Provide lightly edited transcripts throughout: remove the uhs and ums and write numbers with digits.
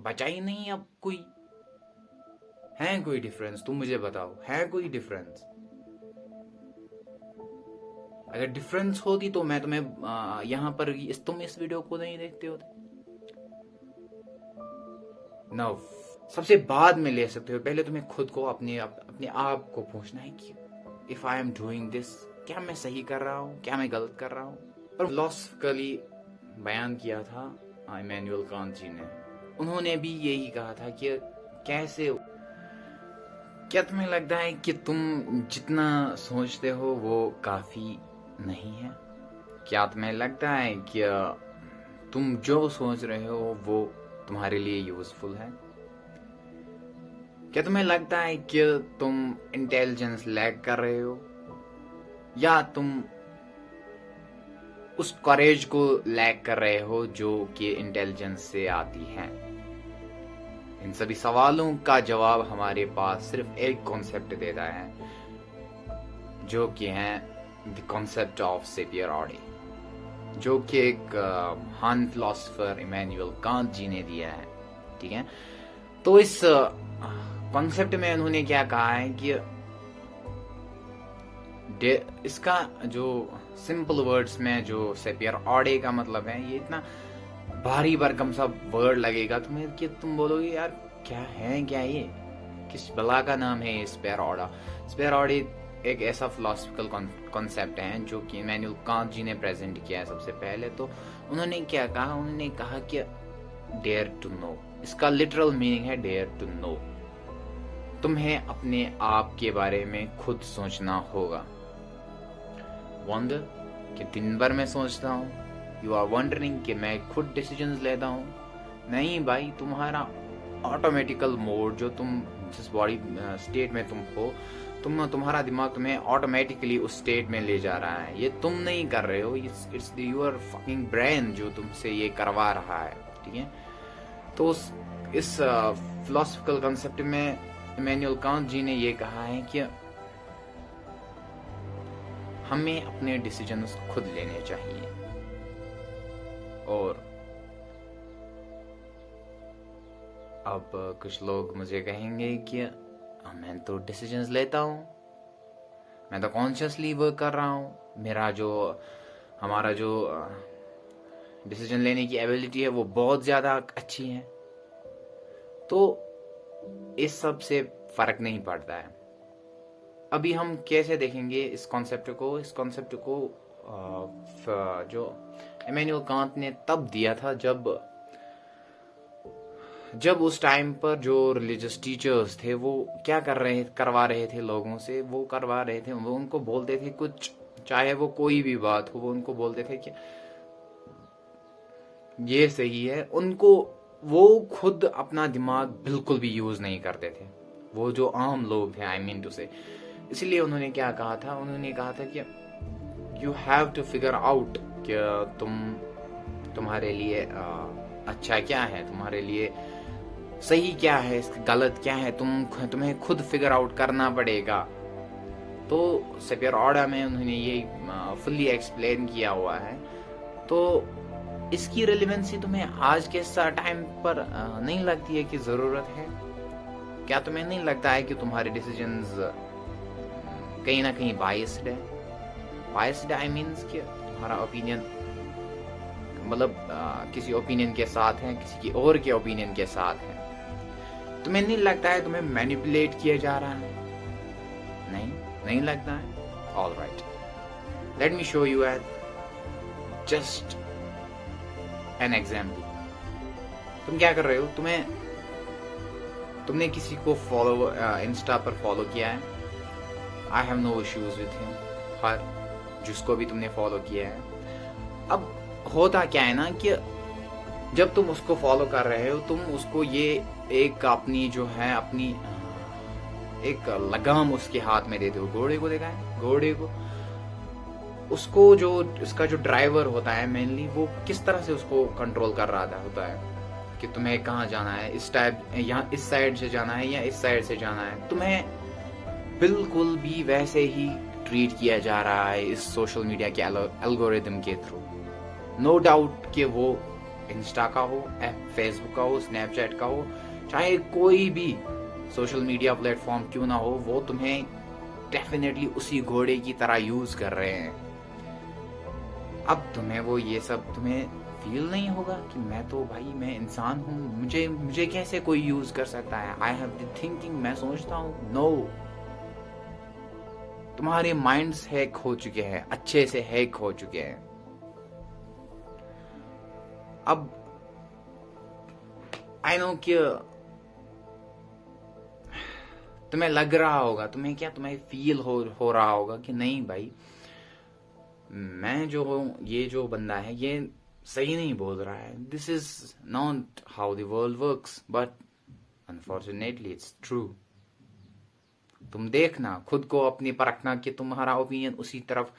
बचा ही नहीं अब कोई। है कोई डिफरेंस? तुम मुझे बताओ, है कोई डिफरेंस? अगर डिफरेंस होती तो मैं तुम्हें यहाँ पर तुम इस वीडियो को नहीं देखते होते। नो, सबसे बाद में ले सकते हो, पहले तुम्हें खुद को अपने आप को पूछना है कि if I am doing this, क्या मैं सही कर रहा हूँ, क्या मैं गलत कर रहा हूँ। और फिलोसफिकली बयान किया था इमैनुअल कांट जी ने। उन्होंने भी यही कहा था कि कैसे, क्या तुम्हें लगता है कि तुम जितना सोचते हो वो काफी नहीं है? क्या तुम्हें लगता है कि तुम जो सोच रहे हो वो तुम्हारे लिए यूजफुल है? क्या तुम्हें लगता है कि तुम इंटेलिजेंस लैक कर रहे हो, या तुम उस करेज को लैक कर रहे हो जो कि इंटेलिजेंस से आती है? इन सभी सवालों का जवाब हमारे पास सिर्फ एक कॉन्सेप्ट देता है, जो कि है द कॉन्सेप्ट ऑफ सेपियर ऑडी, जो कि एक महान फिलोसोफर इमैनुअल कांट जी ने दिया है। ठीक है, तो इस कॉन्सेप्ट में उन्होंने क्या कहा है कि इसका जो सिंपल वर्ड्स में जो सेपियर ऑडे का मतलब है, ये इतना भारी भरकम सा वर्ड लगेगा तुम्हें कि तुम बोलोगे यार क्या है, क्या ये किस बला का नाम है ये स्पेयर ऑडा। स्पेयर ऑडे एक ऐसा फिलोसफिकल कॉन्सेप्ट है जो कि इमैनुअल कांट जी ने प्रेजेंट किया है सबसे पहले। तो उन्होंने क्या कहा, उन्होंने कहा कि डेयर टू नो, इसका लिटरल मीनिंग है डेयर टू नो। तुम्हें अपने आप के बारे में खुद सोचना होगा। वंडर कि दिन भर मैं सोचता हूँ, यू आर वंडरिंग कि मैं खुद डिसीजंस लेता हूँ। नहीं भाई, तुम्हारा ऑटोमेटिकल मोड, जो तुम जिस बॉडी स्टेट में तुम हो, तुम्हारा दिमाग तुम्हें ऑटोमेटिकली उस स्टेट में ले जा रहा है। ये तुम नहीं कर रहे हो, इट्स योर फकिंग ब्रेन जो तुमसे ये करवा रहा है। ठीक है, तो इस फिलोसफिकल कंसेप्ट में इमैनुअल कांट जी ने ये कहा है कि हमें अपने डिसीजंस खुद लेने चाहिए। और अब कुछ लोग मुझे कहेंगे कि मैं तो डिसीजंस लेता हूँ, मैं तो कॉन्शियसली वर्क कर रहा हूँ, हमारा जो डिसीजन लेने की एबिलिटी है वो बहुत ज़्यादा अच्छी है। तो इस सब से फर्क नहीं पड़ता है। अभी हम कैसे देखेंगे इस कॉन्सेप्ट को जो इमैनुअल कांट ने तब दिया था जब उस टाइम पर जो रिलीजियस टीचर्स थे वो क्या करवा रहे थे लोगों से, वो उनको बोलते थे कुछ, चाहे वो कोई भी बात हो, वो उनको बोलते थे कि ये सही है। वो खुद अपना दिमाग बिल्कुल भी यूज नहीं करते थे, वो जो आम लोग थे, आई मीन टू से। इसलिए उन्होंने क्या कहा था, उन्होंने कहा था कि you have to figure out कि तुम्हारे लिए अच्छा क्या है, तुम्हारे लिए सही क्या है, गलत क्या है, तुम्हें खुद फिगर आउट करना पड़ेगा। तो सेपियर ऑडा में उन्होंने ये फुल्ली एक्सप्लेन किया हुआ है। तो इसकी रेलेवेंसी तुम्हें आज के टाइम पर नहीं लगती है कि जरूरत है? क्या तुम्हें नहीं लगता है कि तुम्हारे डिसीजंस कहीं ना कहीं बायस्ड है? बायस्ड आई मीन्स कि तुम्हारा ओपिनियन मतलब किसी ओपिनियन के साथ है, किसी की और के ओपिनियन के साथ है। तुम्हें नहीं लगता है तुम्हें मैनिपुलेट किया जा रहा है? नहीं लगता है? All right, let me show you just an example. तुम क्या कर रहे हो, तुमने किसी को इंस्टा पर फॉलो किया है। I have no issues with him, हर जिसको भी तुमने फॉलो किया है। अब होता क्या है ना कि जब तुम उसको फॉलो कर रहे हो, तुम उसको ये एक अपनी एक लगाम उसके हाथ में देते हो। घोड़े को देखा है, घोड़े को उसको जो इसका जो ड्राइवर होता है मेनली, वो किस तरह से उसको कंट्रोल कर रहा होता है कि तुम्हें कहाँ जाना है, यहाँ इस साइड से जाना है या इस साइड से जाना है। तुम्हें बिल्कुल भी वैसे ही ट्रीट किया जा रहा है इस सोशल मीडिया के एल्गोरिथम के थ्रू। नो डाउट कि वो इंस्टा का हो, फेसबुक का हो, स्नैपचैट का हो, चाहे कोई भी सोशल मीडिया प्लेटफॉर्म क्यों ना हो, वो तुम्हें डेफिनेटली उसी घोड़े की तरह यूज कर रहे हैं। अब तुम्हें वो ये सब तुम्हें फील नहीं होगा कि मैं इंसान हूं, मुझे मुझे कैसे कोई यूज कर सकता है? आई हैव द थिंकिंग, मैं सोचता हूं। नो, तुम्हारे माइंड्स हैक हो चुके हैं, अच्छे से हैक हो चुके हैं। अब आई नो कि तुम्हें लग रहा होगा, तुम्हें फील हो रहा होगा कि नहीं भाई, मैं जो हूं, ये जो बंदा है ये सही नहीं बोल रहा है, this is not how the world works, but unfortunately it's true. तुम देखना, खुद को अपनी परखना कि तुम्हारा ओपिनियन उसी तरफ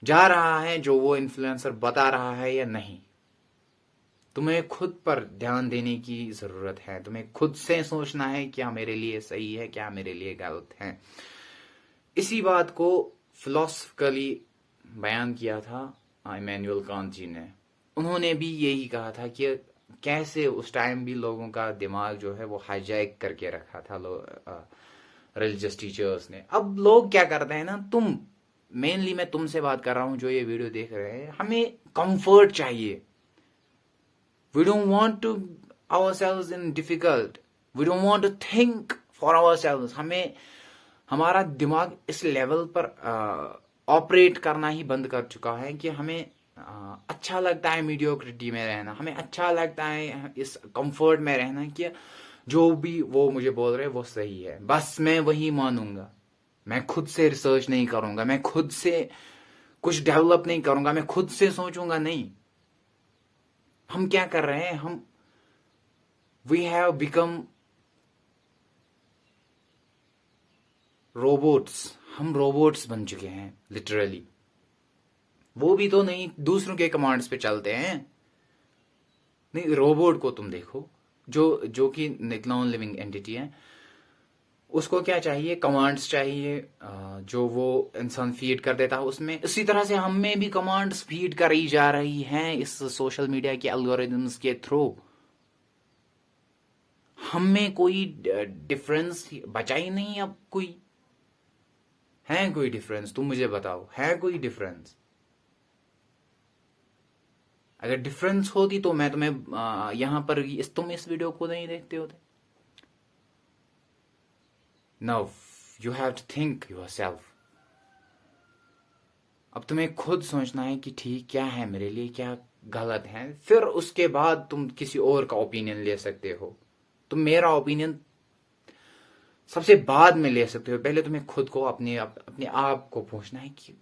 जा रहा है जो वो इन्फ्लुएंसर बता रहा है या नहीं। तुम्हें खुद पर ध्यान देने की जरूरत है। तुम्हें खुद से सोचना है क्या मेरे लिए सही है, क्या मेरे लिए गलत है। इसी बात को फिलोसफिकली बयान किया था इमैनुअल कांट जी ने। उन्होंने भी यही कहा था कि कैसे उस टाइम भी लोगों का दिमाग जो है वो हाईजैक करके रखा था रिलीजियस टीचर्स ने। अब लोग क्या करते हैं ना, मेनली मैं तुमसे बात कर रहा हूं जो ये वीडियो देख रहे हैं, हमें कंफर्ट चाहिए। We don't want to ourselves in difficult. We don't want to think for ourselves. हमारा दिमाग इस लेवल पर ऑपरेट करना ही बंद कर चुका है कि हमें अच्छा लगता है मीडियोक्रिटी में रहना, हमें अच्छा लगता है इस कंफर्ट में रहना कि जो भी वो मुझे बोल रहे हैं वो सही है, बस मैं वही मानूंगा। मैं खुद से रिसर्च नहीं करूंगा, मैं खुद से कुछ डेवलप नहीं करूंगा, मैं खुद से सोचूंगा नहीं। हम क्या कर रहे हैं, वी हैव बिकम रोबोट्स। हम रोबोट्स बन चुके हैं लिटरली। वो भी तो नहीं दूसरों के कमांड्स पे चलते हैं। नहीं, रोबोट को तुम देखो जो कि नॉन लिविंग एंटिटी है, उसको क्या चाहिए? कमांड्स चाहिए जो वो इंसान फीड कर देता है उसमें। इसी तरह से हम में भी कमांड्स फीड करी जा रही हैं इस सोशल मीडिया के एल्गोरिथम्स के थ्रू। हम में कोई डिफरेंस बचा ही नहीं। अब कोई डिफरेंस? तुम मुझे बताओ, है कोई डिफरेंस? अगर डिफरेंस होती तो मैं तुम्हें यहां पर तुम इस वीडियो को नहीं देखते होते। Now you have to think yourself. अब तुम्हें खुद सोचना है कि ठीक क्या है मेरे लिए, क्या गलत है, फिर उसके बाद तुम किसी और का ओपिनियन ले सकते हो। तुम मेरा ओपिनियन सबसे बाद में ले सकते हो। पहले तुम्हें खुद को अपने आप को पूछना है कि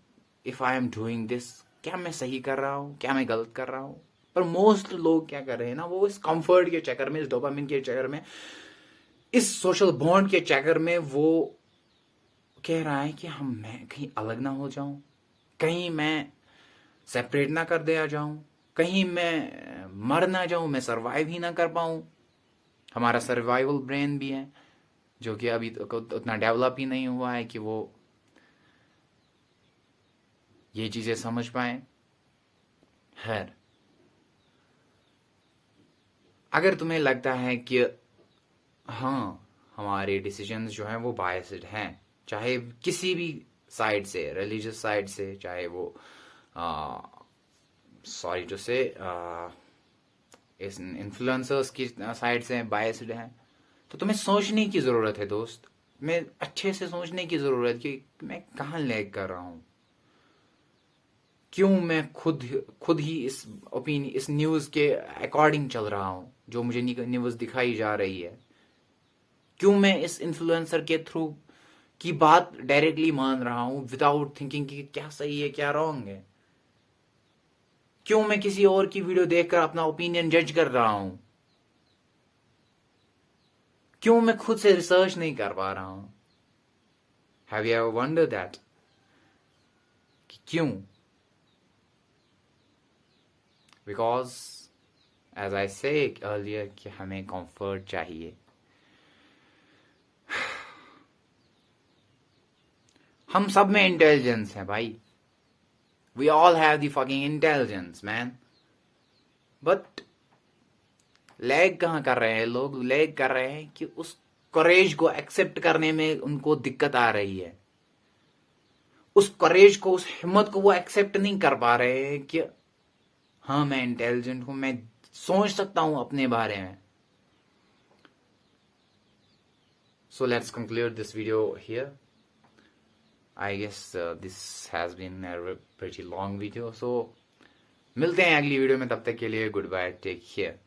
if I am doing this, क्या मैं सही कर रहा हूं, क्या मैं गलत कर रहा हूं। पर मोस्ट लोग क्या कर रहे हैं ना, वो इस कंफर्ट के चक्कर में, इस डोपामिन के चक्कर में, इस सोशल बॉन्ड के चक्कर में वो कह रहा है कि मैं कहीं अलग ना हो जाऊं, कहीं मैं सेपरेट ना कर दिया जाऊं, कहीं मैं मर ना जाऊं, मैं सरवाइव ही ना कर पाऊं। हमारा सर्वाइवल ब्रेन भी है जो कि अभी उतना डेवलप ही नहीं हुआ है कि वो ये चीजें समझ पाए। खैर, अगर तुम्हें लगता है कि हाँ हमारे डिसीजंस जो हैं वो बायस्ड हैं, चाहे किसी भी साइड से, रिलीजियस साइड से, चाहे वो सॉरी टू से इस इन्फ्लुएंसर्स की साइड से बायस्ड हैं, तो तुम्हें सोचने की जरूरत है दोस्त। मैं अच्छे से सोचने की जरूरत कि मैं कहाँ लैग कर रहा हूं, क्यों मैं खुद ही इस न्यूज के अकॉर्डिंग चल रहा हूं जो मुझे न्यूज दिखाई जा रही है। क्यों मैं इस इन्फ्लुएंसर के थ्रू की बात डायरेक्टली मान रहा हूं विदाउट थिंकिंग कि क्या सही है क्या रॉन्ग है। क्यों मैं किसी और की वीडियो देखकर अपना ओपिनियन जज कर रहा हूं। क्यों मैं खुद से रिसर्च नहीं कर पा रहा हूं। Have you ever wonder that? क्यों? बिकॉज एज आई से अर्लियर कि हमें कंफर्ट चाहिए। हम सब में इंटेलिजेंस है भाई। We all have the fucking intelligence man, but lag कहाँ कर रहे हैं लोग? लैग कर रहे हैं कि उस करेज को एक्सेप्ट करने में उनको दिक्कत आ रही है। उस करेज को, उस हिम्मत को वो एक्सेप्ट नहीं कर पा रहे हैं कि हाँ मैं इंटेलिजेंट हूं, मैं सोच सकता हूं अपने बारे में। So let's conclude this video here. I guess this has been a pretty long video. So मिलते हैं अगली वीडियो में, तब तक के लिए गुड बाय, टेक केयर।